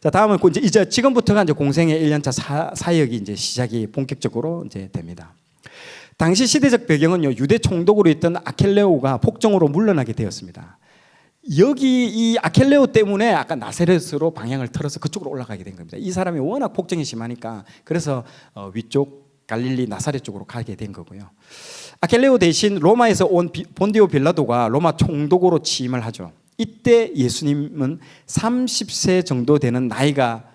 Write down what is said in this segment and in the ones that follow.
자, 다음은 이제 지금부터가 이제 공생의 1년차 사역이 이제 시작이 본격적으로 이제 됩니다. 당시 시대적 배경은요, 유대 총독으로 있던 아켈레오가 폭정으로 물러나게 되었습니다. 여기 이 아켈레오 때문에 아까 나사렛으로 방향을 틀어서 그쪽으로 올라가게 된 겁니다. 이 사람이 워낙 폭정이 심하니까 그래서 위쪽 갈릴리 나사렛 쪽으로 가게 된 거고요. 아켈레오 대신 로마에서 온 본디오 빌라도가 로마 총독으로 취임을 하죠. 이때 예수님은 30세 정도 되는 나이가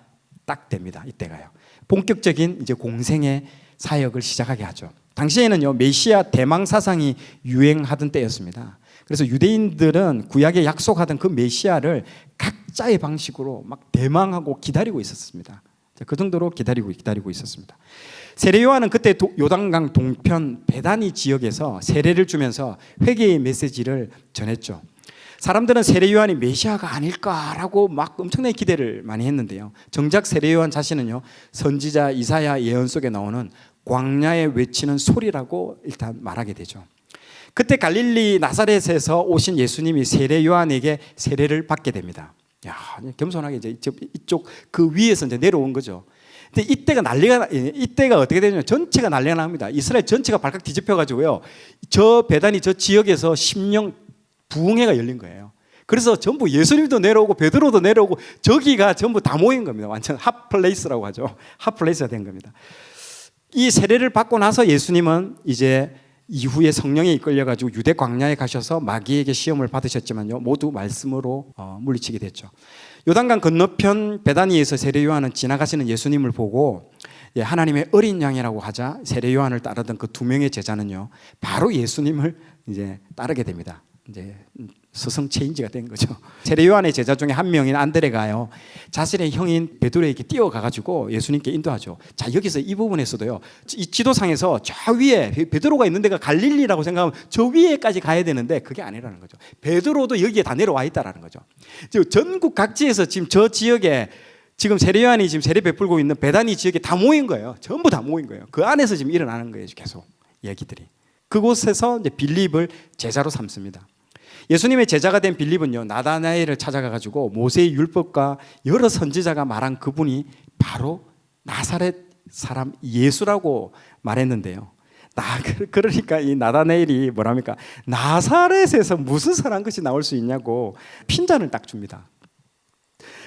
딱 됩니다. 이때가요. 본격적인 이제 공생의 사역을 시작하게 하죠. 당시에는요, 메시아 대망 사상이 유행하던 때였습니다. 그래서 유대인들은 구약에 약속하던 그 메시아를 각자의 방식으로 막 대망하고 기다리고 있었습니다. 그 정도로 기다리고 있었습니다. 세례 요한은 그때 요단강 동편 베다니 지역에서 세례를 주면서 회개의 메시지를 전했죠. 사람들은 세례 요한이 메시아가 아닐까라고 막 엄청나게 기대를 많이 했는데요. 정작 세례 요한 자신은요, 선지자 이사야 예언 속에 나오는 광야에 외치는 소리라고 일단 말하게 되죠. 그때 갈릴리 나사렛에서 오신 예수님이 세례 요한에게 세례를 받게 됩니다. 야, 겸손하게 이제 이쪽 그 위에서 이제 내려온 거죠. 근데 이때가 어떻게 되냐면 전체가 난리가 납니다. 이스라엘 전체가 발칵 뒤집혀 가지고요, 저 베다니 저 지역에서 심령 부흥회가 열린 거예요. 그래서 전부 예수님도 내려오고 베드로도 내려오고 저기가 전부 다 모인 겁니다. 완전 핫플레이스라고 하죠. 핫플레이스가 된 겁니다. 이 세례를 받고 나서 예수님은 이제 이후에 성령에 이끌려가지고 유대 광야에 가셔서 마귀에게 시험을 받으셨지만요, 모두 말씀으로 물리치게 됐죠. 요단강 건너편 베다니에서 세례 요한은 지나가시는 예수님을 보고 하나님의 어린 양이라고 하자 세례 요한을 따르던 그 두 명의 제자는요, 바로 예수님을 이제 따르게 됩니다. 이제 스승 체인지가 된 거죠. 세례 요한의 제자 중에 한 명인 안드레가요, 자신의 형인 베드로에게 뛰어가가지고 예수님께 인도하죠. 자, 여기서 이 부분에서도요, 이 지도상에서 저 위에 베드로가 있는 데가 갈릴리라고 생각하면 저 위에까지 가야 되는데 그게 아니라는 거죠. 베드로도 여기에 다 내려와 있다라는 거죠. 전국 각지에서 지금 저 지역에 지금 세례 요한이 지금 세례 베풀고 있는 베다니 지역에 다 모인 거예요. 전부 다 모인 거예요. 그 안에서 지금 일어나는 거예요. 계속 얘기들이. 그곳에서 이제 빌립을 제자로 삼습니다. 예수님의 제자가 된 빌립은요, 나다나엘을 찾아가가지고 모세의 율법과 여러 선지자가 말한 그분이 바로 나사렛 사람 예수라고 말했는데요. 그러니까 이 나다나엘이 뭐랍니까? 나사렛에서 무슨 선한 것이 나올 수 있냐고 핀잔을 딱 줍니다.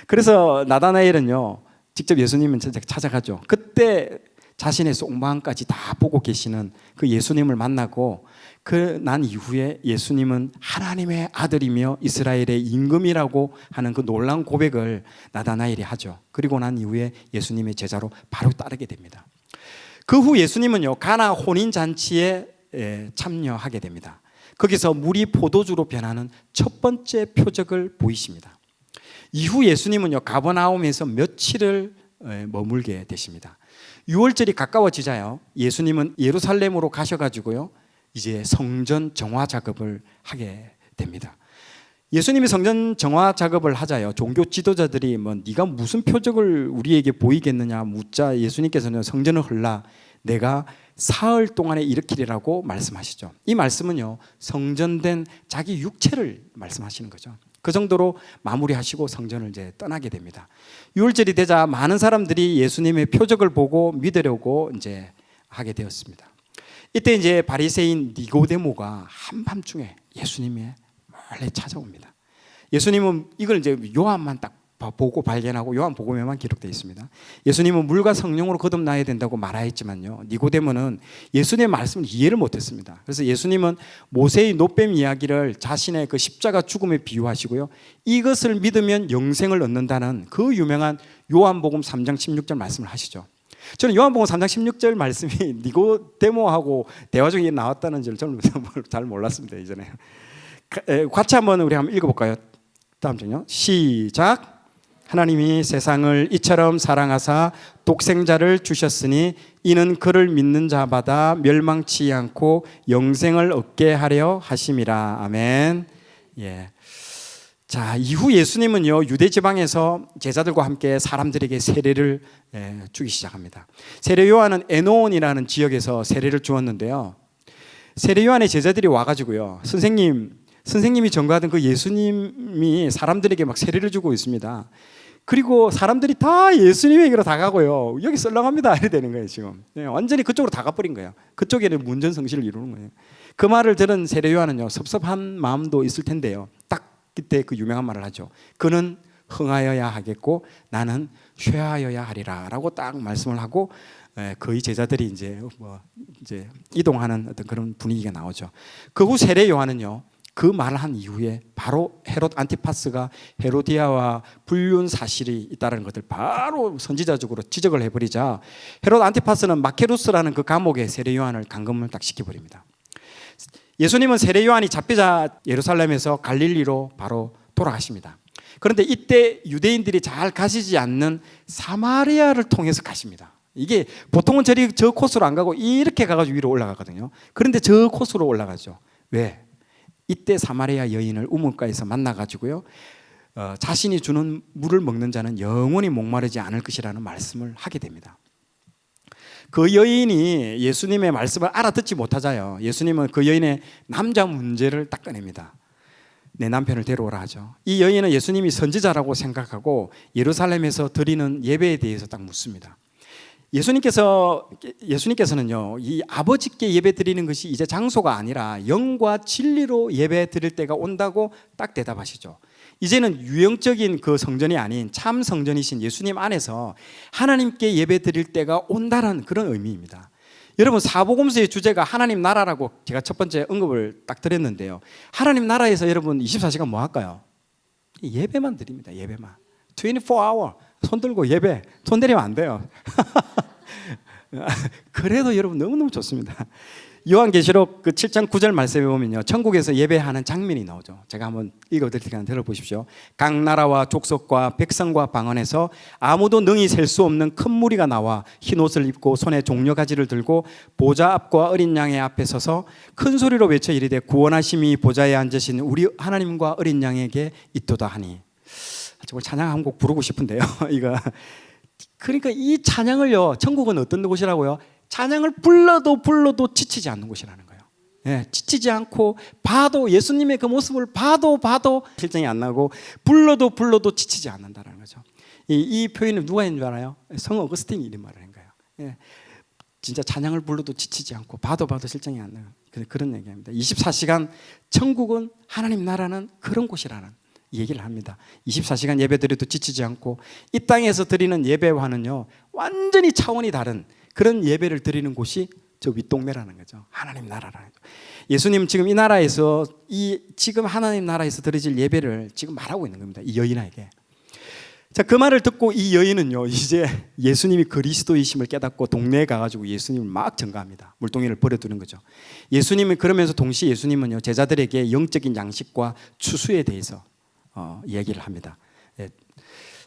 그래서 나다나엘은요, 직접 예수님을 찾아가죠. 그때 자신의 속마음까지 다 보고 계시는 그 예수님을 만나고 난 이후에 예수님은 하나님의 아들이며 이스라엘의 임금이라고 하는 그 놀라운 고백을 나다나엘이 하죠. 그리고 난 이후에 예수님의 제자로 바로 따르게 됩니다. 그 후 예수님은요, 가나 혼인잔치에 참여하게 됩니다. 거기서 물이 포도주로 변하는 첫 번째 표적을 보이십니다. 이후 예수님은요, 가버나움에서 며칠을 머물게 되십니다. 6월절이 가까워지자요, 예수님은 예루살렘으로 가셔가지고요, 이제 성전 정화 작업을 하게 됩니다. 예수님이 성전 정화 작업을 하자요, 종교 지도자들이 네가 무슨 표적을 우리에게 보이겠느냐 묻자 예수님께서는 성전을 헐라 내가 사흘 동안에 일으키리라고 말씀하시죠. 이 말씀은요, 성전된 자기 육체를 말씀하시는 거죠. 그 정도로 마무리하시고 성전을 이제 떠나게 됩니다. 6월절이 되자 많은 사람들이 예수님의 표적을 보고 믿으려고 이제 하게 되었습니다. 이때 이제 바리새인 니고데모가 한밤중에 예수님의 몰래 찾아옵니다. 예수님은 이걸 이제 요한만 딱 보고 발견하고 요한복음에만 기록되어 있습니다. 예수님은 물과 성령으로 거듭나야 된다고 말하였지만요, 니고데모는 예수님의 말씀을 이해를 못했습니다. 그래서 예수님은 모세의 노뱀 이야기를 자신의 그 십자가 죽음에 비유하시고요, 이것을 믿으면 영생을 얻는다는 그 유명한 요한복음 3장 16절 말씀을 하시죠. 저는 요한복음 3장 16절 말씀이 니고데모하고 대화 중에 나왔다는 줄 저는 잘 몰랐습니다. 이전에 같이 한번 우리 한번 읽어볼까요? 다음 장요. 시작. 하나님이 세상을 이처럼 사랑하사 독생자를 주셨으니 이는 그를 믿는 자마다 멸망치 않고 영생을 얻게 하려 하심이라. 아멘. 예. 자, 이후 예수님은요, 유대 지방에서 제자들과 함께 사람들에게 세례를 주기 시작합니다. 세례 요한은 에노온이라는 지역에서 세례를 주었는데요, 세례 요한의 제자들이 와가지고요, 선생님이 전가하던 그 예수님이 사람들에게 막 세례를 주고 있습니다. 그리고 사람들이 다 예수님에게로 다 가고요. 여기 썰렁합니다. 이래 되는 거예요, 지금. 네, 완전히 그쪽으로 다 가버린 거예요. 그쪽에는 문전성시를 이루는 거예요. 그 말을 들은 세례 요한은요, 섭섭한 마음도 있을 텐데요. 딱 그때 그 유명한 말을 하죠. 그는 흥하여야 하겠고 나는 쇠하여야 하리라라고 딱 말씀을 하고 거의 제자들이 이제 이동하는 어떤 그런 분위기가 나오죠. 그 후 세례 요한은요, 그 말을 한 이후에 바로 헤롯 안티파스가 헤로디아와 불륜 사실이 있다는 것을 바로 선지자적으로 지적을 해버리자 헤롯 안티파스는 마케루스라는 그 감옥에 세례 요한을 감금을 딱 시켜버립니다. 예수님은 세례 요한이 잡히자 예루살렘에서 갈릴리로 바로 돌아가십니다. 그런데 이때 유대인들이 잘 가시지 않는 사마리아를 통해서 가십니다. 이게 보통은 저 코스로 안 가고 이렇게 가가지고 위로 올라가거든요. 그런데 저 코스로 올라가죠. 왜? 이때 사마리아 여인을 우물가에서 만나가지고요, 자신이 주는 물을 먹는 자는 영원히 목마르지 않을 것이라는 말씀을 하게 됩니다. 그 여인이 예수님의 말씀을 알아듣지 못하자요, 예수님은 그 여인의 남자 문제를 딱 꺼냅니다. 내 남편을 데려오라 하죠. 이 여인은 예수님이 선지자라고 생각하고 예루살렘에서 드리는 예배에 대해서 딱 묻습니다. 예수님께서는요, 이 아버지께 예배 드리는 것이 이제 장소가 아니라 영과 진리로 예배 드릴 때가 온다고 딱 대답하시죠. 이제는 유형적인 그 성전이 아닌 참 성전이신 예수님 안에서 하나님께 예배 드릴 때가 온다는 그런 의미입니다. 여러분, 사복음서의 주제가 하나님 나라라고 제가 첫 번째 언급을 딱 드렸는데요, 하나님 나라에서 여러분 24시간 뭐 할까요? 예배만 드립니다. 예배만. 24hour 손 들고 예배, 손 내리면 안 돼요. 그래도 여러분 너무너무 좋습니다. 요한계시록 그 7장 9절 말씀에 보면요, 천국에서 예배하는 장면이 나오죠. 제가 한번 읽어드릴 테니까 들어보십시오. 각 나라와 족속과 백성과 방언에서 아무도 능히 셀 수 없는 큰 무리가 나와 흰 옷을 입고 손에 종려가지를 들고 보좌 앞과 어린 양의 앞에 서서 큰 소리로 외쳐 이르되 구원하심이 보좌에 앉으신 우리 하나님과 어린 양에게 있도다 하니. 정말 찬양 한 곡 부르고 싶은데요. 이거 그러니까 이 찬양을요, 천국은 어떤 곳이라고요? 찬양을 불러도 지치지 않는 곳이라는 거예요. 예, 지치지 않고 봐도 예수님의 그 모습을 봐도 실정이 안 나고 불러도 지치지 않는다는 거죠. 이 표현을 누가 했는 줄 알아요? 성 어거스틴이 이런 말을 한 거예요. 예, 진짜 찬양을 불러도 지치지 않고 봐도 실정이 안 나요. 그런 얘기합니다. 24시간 천국은, 하나님 나라는 그런 곳이라는 얘기를 합니다. 24시간 예배 드려도 지치지 않고 이 땅에서 드리는 예배와는요, 완전히 차원이 다른 그런 예배를 드리는 곳이 저 윗동네라는 거죠. 하나님 나라라는 거죠. 예수님 지금 이 나라에서 지금 하나님 나라에서 드려질 예배를 지금 말하고 있는 겁니다. 이 여인에게. 자, 그 말을 듣고 이 여인은요, 이제 예수님이 그리스도이심을 깨닫고 동네에 가가지고 예수님을 막 전가합니다. 물동이를 버려두는 거죠. 예수님은 그러면서 동시에 예수님은요, 제자들에게 영적인 양식과 추수에 대해서 얘기를 합니다. 예.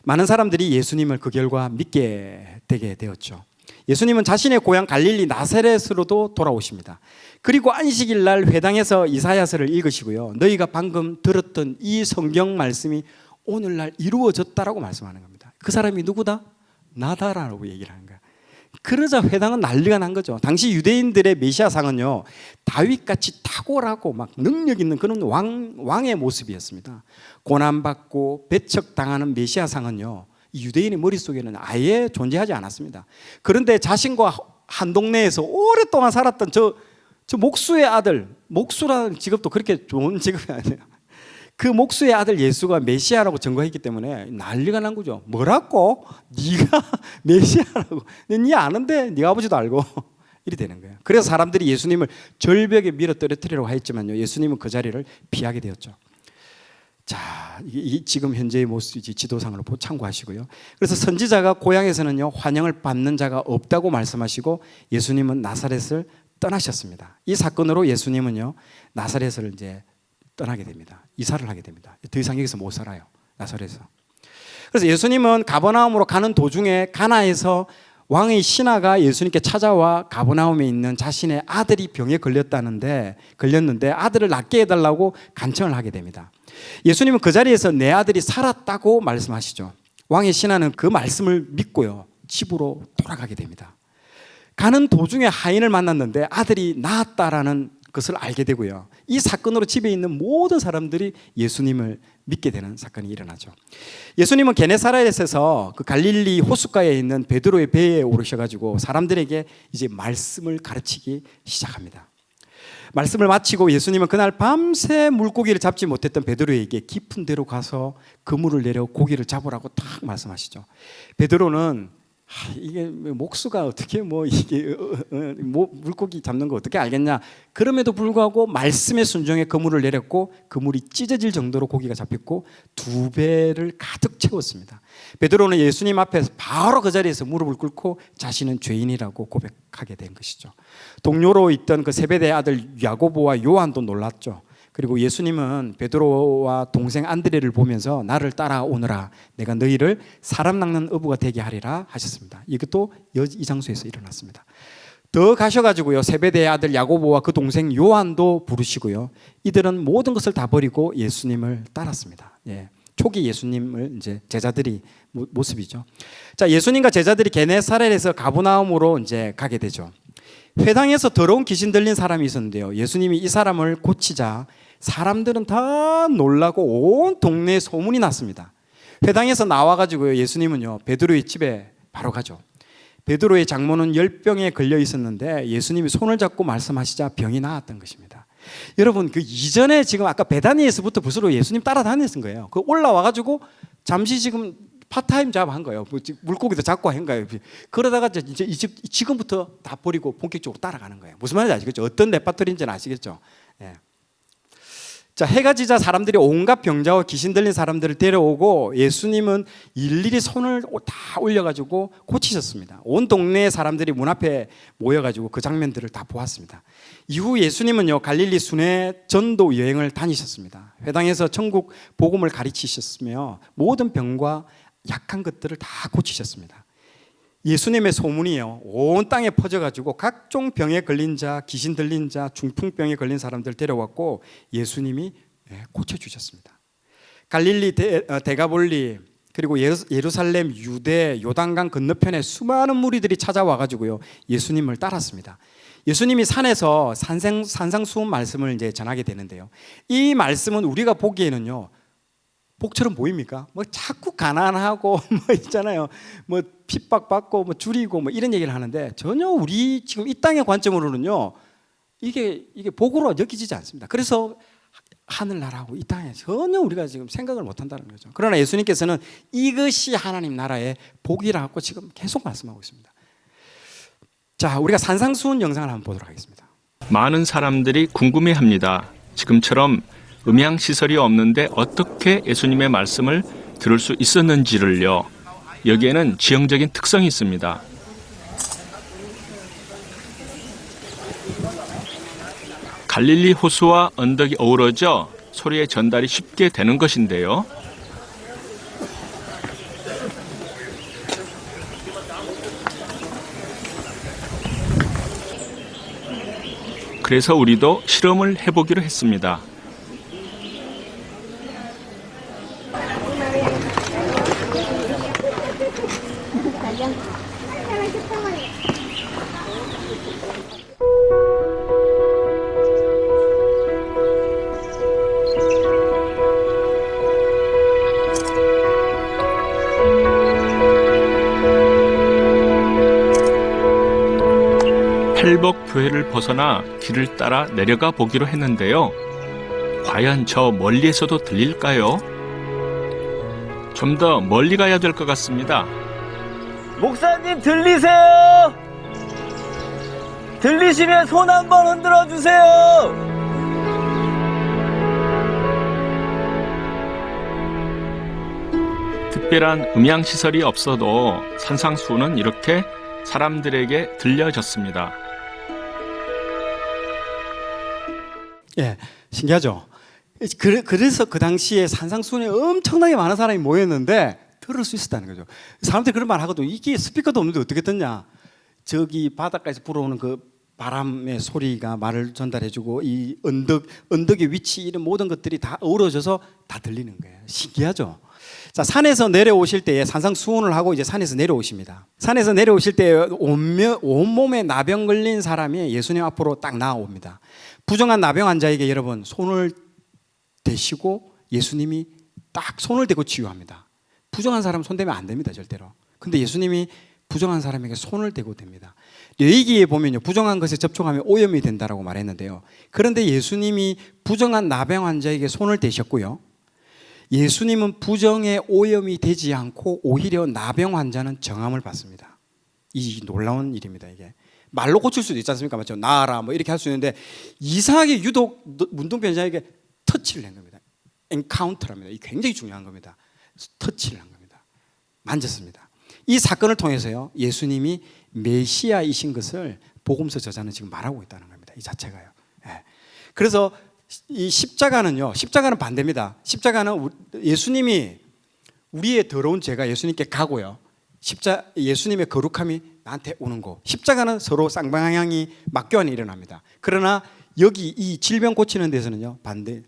많은 사람들이 예수님을 그 결과 믿게 되게 되었죠. 예수님은 자신의 고향 갈릴리 나사렛으로도 돌아오십니다. 그리고 안식일 날 회당에서 이사야서를 읽으시고요, 너희가 방금 들었던 이 성경 말씀이 오늘날 이루어졌다라고 말씀하는 겁니다. 그 사람이 누구다? 나다라고 얘기를 하는 거야. 그러자 회당은 난리가 난 거죠. 당시 유대인들의 메시아상은요, 다윗같이 탁월하고 막 능력 있는 그런 왕의 모습이었습니다. 고난받고 배척당하는 메시아상은요, 유대인의 머릿속에는 아예 존재하지 않았습니다. 그런데 자신과 한 동네에서 오랫동안 살았던 저 목수의 아들, 목수라는 직업도 그렇게 좋은 직업이 아니에요. 그 목수의 아들 예수가 메시아라고 증거했기 때문에 난리가 난 거죠. 뭐라고? 네가 메시아라고? 네 아는데 네 아버지도 알고. 이래 되는 거예요. 그래서 사람들이 예수님을 절벽에 밀어 떨어뜨리려고 했지만요, 예수님은 그 자리를 피하게 되었죠. 자, 지금 현재의 모습이 지도상으로 참고하시고요. 그래서 선지자가 고향에서는요, 환영을 받는 자가 없다고 말씀하시고 예수님은 나사렛을 떠나셨습니다. 이 사건으로 예수님은요, 나사렛을 이제 떠나게 됩니다. 이사를 하게 됩니다. 더 이상 여기서 못 살아요, 나사렛에서. 그래서 예수님은 가버나움으로 가는 도중에 가나에서 왕의 신하가 예수님께 찾아와 가버나움에 있는 자신의 아들이 병에 걸렸는데 아들을 낫게 해달라고 간청을 하게 됩니다. 예수님은 그 자리에서 내 아들이 살았다고 말씀하시죠. 왕의 신하는 그 말씀을 믿고요, 집으로 돌아가게 됩니다. 가는 도중에 하인을 만났는데 아들이 나았다라는 그것을 알게 되고요. 이 사건으로 집에 있는 모든 사람들이 예수님을 믿게 되는 사건이 일어나죠. 예수님은 게네사렛에서 그 갈릴리 호숫가에 있는 베드로의 배에 오르셔가지고 사람들에게 이제 말씀을 가르치기 시작합니다. 말씀을 마치고 예수님은 그날 밤새 물고기를 잡지 못했던 베드로에게 깊은 데로 가서 그물을 내려 고기를 잡으라고 딱 말씀하시죠. 베드로는 이게 목수가 어떻게 이게 물고기 잡는 거 어떻게 알겠냐. 그럼에도 불구하고 말씀에 순종해 그물을 내렸고 그물이 찢어질 정도로 고기가 잡혔고 2배를 가득 채웠습니다. 베드로는 예수님 앞에서 바로 그 자리에서 무릎을 꿇고 자신은 죄인이라고 고백하게 된 것이죠. 동료로 있던 그 세베대의 아들 야고보와 요한도 놀랐죠. 그리고 예수님은 베드로와 동생 안드레를 보면서 나를 따라오너라, 내가 너희를 사람 낚는 어부가 되게 하리라 하셨습니다. 이것도 이 장소에서 일어났습니다. 더 가셔가지고요, 세베대의 아들 야고보와 그 동생 요한도 부르시고요, 이들은 모든 것을 다 버리고 예수님을 따랐습니다. 예. 초기 예수님을 이제 제자들이 모습이죠. 자, 예수님과 제자들이 게네사렛에서 가버나움으로 이제 가게 되죠. 회당에서 더러운 귀신 들린 사람이 있었는데요, 예수님이 이 사람을 고치자 사람들은 다 놀라고 온 동네에 소문이 났습니다. 회당에서 나와가지고요, 예수님은요 베드로의 집에 바로 가죠. 베드로의 장모는 열병에 걸려 있었는데 예수님이 손을 잡고 말씀하시자 병이 나았던 것입니다. 여러분, 그 이전에 지금 아까 베다니에서부터 벌써 예수님 따라다녔던 거예요. 그 올라와가지고 잠시 지금 파타임 잡 한 거예요. 물고기도 잡고 한 거예요. 그러다가 이제 지금부터 다 버리고 본격적으로 따라가는 거예요. 무슨 말인지 아시겠죠? 어떤 레파토리인지는 아시겠죠? 예. 자, 해가 지자 사람들이 온갖 병자와 귀신 들린 사람들을 데려오고 예수님은 일일이 손을 다 올려가지고 고치셨습니다. 온 동네의 사람들이 문 앞에 모여가지고 그 장면들을 다 보았습니다. 이후 예수님은요 갈릴리 순회 전도 여행을 다니셨습니다. 회당에서 천국 복음을 가르치셨으며 모든 병과 약한 것들을 다 고치셨습니다. 예수님의 소문이요 온 땅에 퍼져가지고 각종 병에 걸린 자, 귀신 들린 자, 중풍병에 걸린 사람들 데려왔고 예수님이 고쳐주셨습니다. 갈릴리 데가볼리 그리고 예루살렘, 유대, 요단강 건너편에 수많은 무리들이 찾아와가지고요 예수님을 따랐습니다. 예수님이 산에서 산상수훈 말씀을 이제 전하게 되는데요, 이 말씀은 우리가 보기에는요 복처럼 보입니까? 자꾸 가난하고 있잖아요. 핍박받고 줄이고 이런 얘기를 하는데 전혀 우리 지금 이 땅의 관점으로는요 이게 복으로 느껴지지 않습니다. 그래서 하늘나라하고 이 땅에 전혀 우리가 지금 생각을 못 한다는 거죠. 그러나 예수님께서는 이것이 하나님 나라의 복이라고 지금 계속 말씀하고 있습니다. 자, 우리가 산상수훈 영상을 한번 보도록 하겠습니다. 많은 사람들이 궁금해합니다. 지금처럼 음향시설이 없는데 어떻게 예수님의 말씀을 들을 수 있었는지를요. 여기에는 지형적인 특성이 있습니다. 갈릴리 호수와 언덕이 어우러져 소리의 전달이 쉽게 되는 것인데요. 그래서 우리도 실험을 해보기로 했습니다. 팔복교회를 벗어나 길을 따라 내려가 보기로 했는데요. 과연 저 멀리에서도 들릴까요? 좀 더 멀리 가야 될 것 같습니다. 목사님 들리세요? 들리시면 손 한번 흔들어 주세요. 특별한 음향시설이 없어도 산상수훈은 이렇게 사람들에게 들려졌습니다. 예, 신기하죠? 그래서 그 당시에 산상수훈에 엄청나게 많은 사람이 모였는데 들을 수 있었다는 거죠. 사람들이 그런 말 하거든. 이게 스피커도 없는데 어떻게 듣냐? 저기 바닷가에서 불어오는 그 바람의 소리가 말을 전달해주고 이 언덕의 위치 이런 모든 것들이 다 어우러져서 다 들리는 거예요. 신기하죠? 자, 산에서 내려오실 때에 산상수훈을 하고 이제 산에서 내려오십니다. 산에서 내려오실 때 온몸에 나병 걸린 사람이 예수님 앞으로 딱 나옵니다. 부정한 나병 환자에게 여러분 손을 대시고 예수님이 딱 손을 대고 치유합니다. 부정한 사람 손 대면 안 됩니다, 절대로. 근데 예수님이 부정한 사람에게 손을 대고 됩니다. 뇌기에 보면요, 부정한 것에 접촉하면 오염이 된다라고 말했는데요. 그런데 예수님이 부정한 나병 환자에게 손을 대셨고요. 예수님은 부정에 오염이 되지 않고 오히려 나병 환자는 정함을 받습니다. 이 놀라운 일입니다. 이게 말로 고칠 수도 있지 않습니까? 맞죠? 나아라 뭐 이렇게 할 수 있는데 이상하게 유독 문둥병자에게 터치를 한 겁니다. 엔카운터랍니다. 이 굉장히 중요한 겁니다. 터치를 한 겁니다. 만졌습니다. 이 사건을 통해서요, 예수님이 메시아이신 것을 복음서 저자는 지금 말하고 있다는 겁니다. 이 자체가요. 예. 그래서 이 십자가는 반대입니다. 십자가는 예수님이 우리의 더러운 죄가 예수님께 가고요. 예수님의 거룩함이 나한테 오는 거. 십자가는 서로 쌍방향이 맞교환이 일어납니다. 그러나 여기 이 질병 고치는 데서는요, 반대.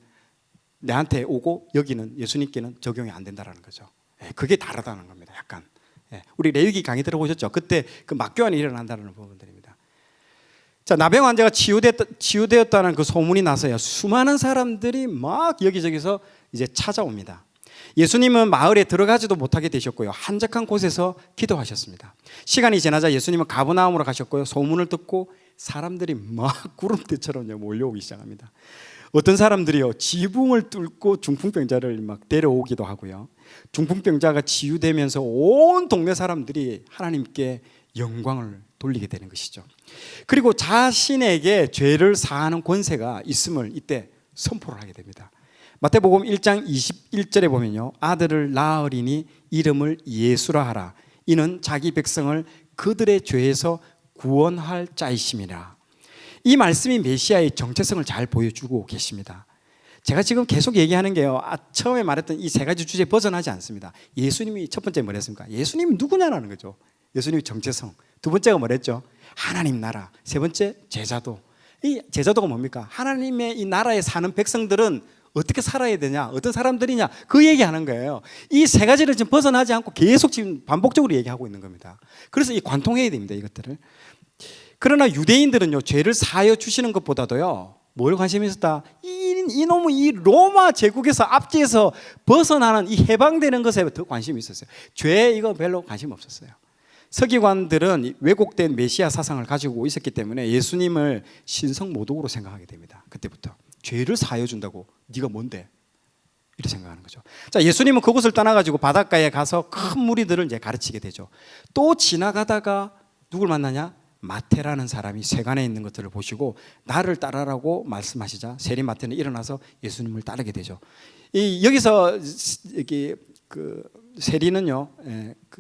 내한테 오고 여기는 예수님께는 적용이 안 된다라는 거죠. 예, 그게 다르다는 겁니다. 약간. 예, 우리 레위기 강의 들어보셨죠? 그때 그 맞교환이 일어난다는 부분들입니다. 자, 나병 환자가 치유되었다는 그 소문이 나서요, 수많은 사람들이 막 여기저기서 이제 찾아옵니다. 예수님은 마을에 들어가지도 못하게 되셨고요, 한적한 곳에서 기도하셨습니다. 시간이 지나자 예수님은 가버나움으로 가셨고요, 소문을 듣고 사람들이 막 구름대처럼 몰려오기 시작합니다. 어떤 사람들이요, 지붕을 뚫고 중풍병자를 막 데려오기도 하고요, 중풍병자가 치유되면서 온 동네 사람들이 하나님께 영광을 돌리게 되는 것이죠. 그리고 자신에게 죄를 사하는 권세가 있음을 이때 선포를 하게 됩니다. 마태복음 1장 21절에 보면요, 아들을 낳으리니 이름을 예수라 하라. 이는 자기 백성을 그들의 죄에서 구원할 자이심이라. 이 말씀이 메시아의 정체성을 잘 보여주고 계십니다. 제가 지금 계속 얘기하는 게요, 처음에 말했던 이 세 가지 주제에 벗어나지 않습니다. 예수님이 첫 번째 뭐랬습니까? 예수님이 누구냐라는 거죠. 예수님의 정체성. 두 번째가 뭐랬죠? 하나님 나라. 세 번째 제자도. 이 제자도가 뭡니까? 하나님의 이 나라에 사는 백성들은 어떻게 살아야 되냐, 어떤 사람들이냐, 그 얘기하는 거예요. 이 세 가지를 지금 벗어나지 않고 계속 지금 반복적으로 얘기하고 있는 겁니다. 그래서 이 관통해야 됩니다, 이것들을. 그러나 유대인들은요, 죄를 사하여 주시는 것보다도요, 뭘 관심이 있었다? 이놈의 이 로마 제국에서 압제에서 벗어나는 이 해방되는 것에 더 관심이 있었어요. 죄 이거 별로 관심 없었어요. 서기관들은 왜곡된 메시아 사상을 가지고 있었기 때문에 예수님을 신성모독으로 생각하게 됩니다. 그때부터 죄를 사하여 준다고 네가 뭔데? 이렇게 생각하는 거죠. 자, 예수님은 그곳을 떠나가지고 바닷가에 가서 큰 무리들을 이제 가르치게 되죠. 또 지나가다가 누굴 만나냐? 마태라는 사람이 세관에 있는 것들을 보시고 나를 따라라고 말씀하시자 세리 마태는 일어나서 예수님을 따르게 되죠. 여기서 그 세리는요,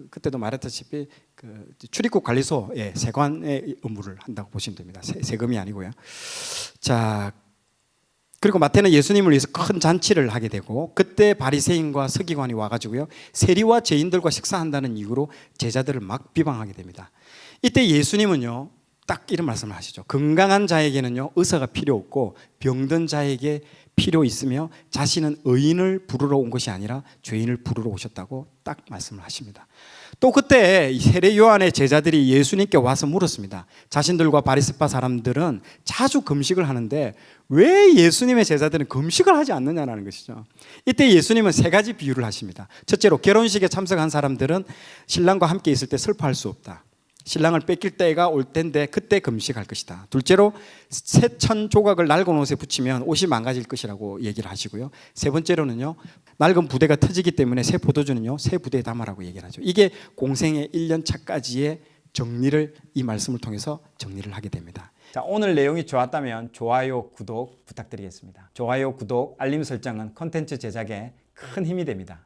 그때도 말했다시피 그 출입국 관리소 세관의 업무를 한다고 보시면 됩니다. 세금이 아니고요. 자, 그리고 마태는 예수님을 위해서 큰 잔치를 하게 되고 그때 바리새인과 서기관이 와가지고요, 세리와 죄인들과 식사한다는 이유로 제자들을 막 비방하게 됩니다. 이때 예수님은요, 딱 이런 말씀을 하시죠. 건강한 자에게는요, 의사가 필요 없고 병든 자에게 필요 있으며 자신은 의인을 부르러 온 것이 아니라 죄인을 부르러 오셨다고 딱 말씀을 하십니다. 또 그때 세례 요한의 제자들이 예수님께 와서 물었습니다. 자신들과 바리새파 사람들은 자주 금식을 하는데 왜 예수님의 제자들은 금식을 하지 않느냐는 것이죠. 이때 예수님은 세 가지 비유를 하십니다. 첫째로, 결혼식에 참석한 사람들은 신랑과 함께 있을 때 슬퍼할 수 없다. 신랑을 뺏길 때가 올 텐데 그때 금식할 것이다. 둘째로, 새천 조각을 낡은 옷에 붙이면 옷이 망가질 것이라고 얘기를 하시고요. 세 번째로는요, 낡은 부대가 터지기 때문에 새 포도주는요, 새 부대에 담으라고 얘기를 하죠. 이게 공생의 1년 차까지의 정리를 이 말씀을 통해서 정리를 하게 됩니다. 자, 오늘 내용이 좋았다면 좋아요, 구독 부탁드리겠습니다. 좋아요, 구독, 알림 설정은 콘텐츠 제작에 큰 힘이 됩니다.